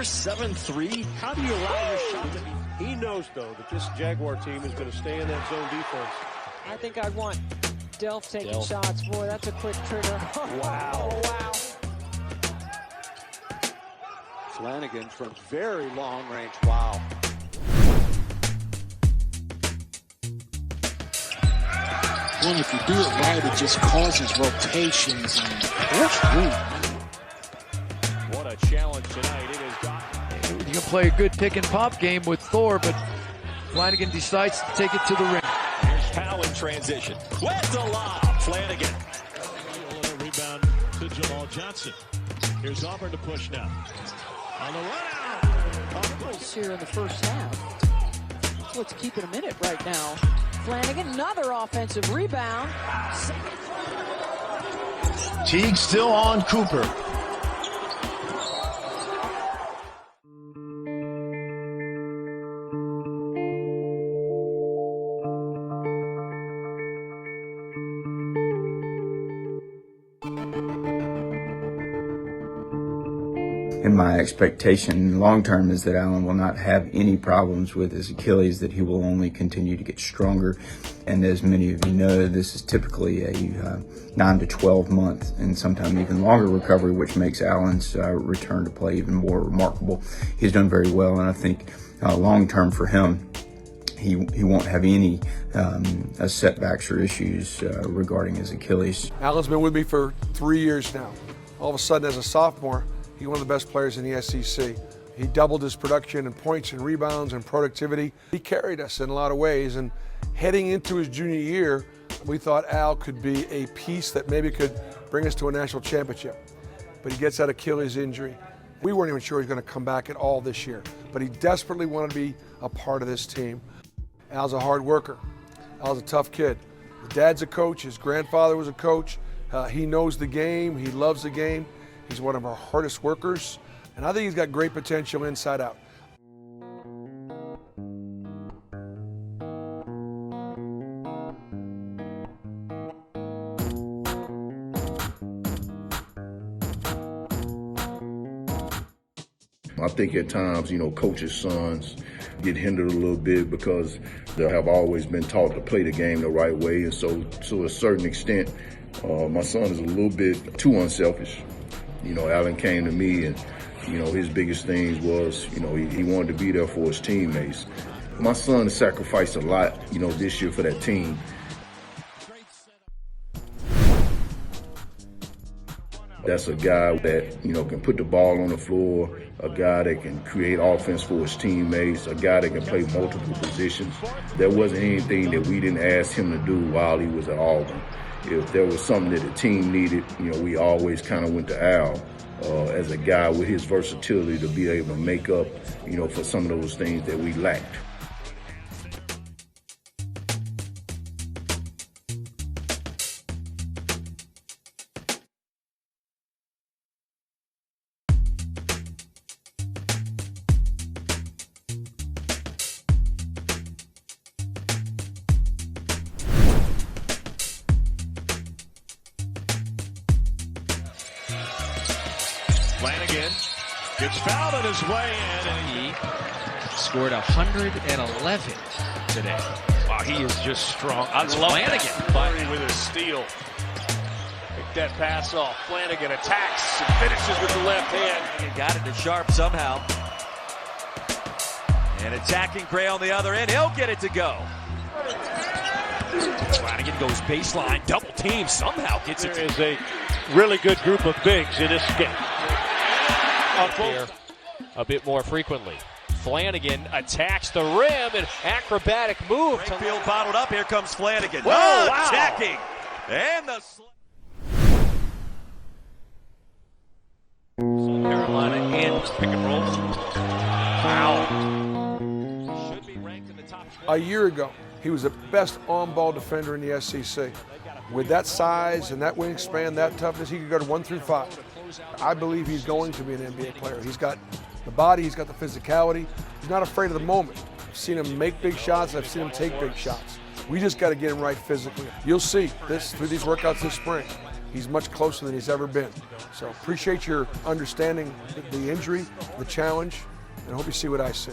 7'3"? How do you allow your shot to be? He knows, though, that this Jaguar team is going to stay in that zone defense. I think I'd want Delph taking shots. Boy, that's a quick trigger. Wow. Oh, wow. Flanigan from very long range. Wow. Well, if you do it right, it just causes rotations. What a challenge tonight it has gotten. You can play a good pick and pop game with Thor, but Flanigan decides to take it to the rim. Here's Powell in transition. With the lob, Flanigan. A little rebound to Jamal Johnson. Here's Auburn to push now. On the run out. Here in the first half. That's what's keeping him in it right now. Flanigan, another offensive rebound. Teague still on Cooper. And my expectation long term is that Allen will not have any problems with his Achilles, that he will only continue to get stronger. And as many of you know, this is typically a 9 to 12 month and sometimes even longer recovery, which makes Allen's return to play even more remarkable. He's done very well, and I think long term for him, he won't have any setbacks or issues regarding his Achilles. Allen's been with me for 3 years now. All of a sudden, as a sophomore, he's one of the best players in the SEC. He doubled his production in points and rebounds and productivity. He carried us in a lot of ways, and heading into his junior year, we thought Al could be a piece that maybe could bring us to a national championship. But he gets that Achilles injury. We weren't even sure he was going to come back at all this year, but he desperately wanted to be a part of this team. Al's a hard worker. Al's a tough kid. His dad's a coach. His grandfather was a coach. He knows the game. He loves the game. He's one of our hardest workers, and I think he's got great potential inside out. I think at times, coaches' sons get hindered a little bit because they have always been taught to play the game the right way. And so to a certain extent, my son is a little bit too unselfish. Allen came to me and, his biggest things was, he wanted to be there for his teammates. My son has sacrificed a lot, this year for that team. That's a guy that, can put the ball on the floor, a guy that can create offense for his teammates, a guy that can play multiple positions. There wasn't anything that we didn't ask him to do while he was at Auburn. If there was something that the team needed, we always kind of went to Al as a guy with his versatility to be able to make up, for some of those things that we lacked. Flanigan gets fouled on his way in, and he scored 111 today. Wow, he is just strong. I It's love Flanigan. that. Murray with a steal. Pick that pass off. Flanigan attacks and finishes with the left hand. He got it to Sharp somehow. And attacking Gray on the other end. He'll get it to go. Flanigan goes baseline, double team, somehow gets it. There is a really good group of bigs in this game. Here a bit more frequently. Flanigan attacks the rim, and acrobatic move. Field bottled up. Here comes Flanigan. Whoa, wow. Attacking. And the Carolina and pick and roll. Wow. Should be ranked in the top. A year ago, he was the best on-ball defender in the SEC. With that size and that wingspan, that toughness, he could go to 1 through 5. I believe he's going to be an NBA player. He's got the body, he's got the physicality. He's not afraid of the moment. I've seen him make big shots, I've seen him take big shots. We just got to get him right physically. You'll see this through these workouts this spring. he's much closer than he's ever been. So appreciate your understanding the injury, the challenge, and I hope you see what I see.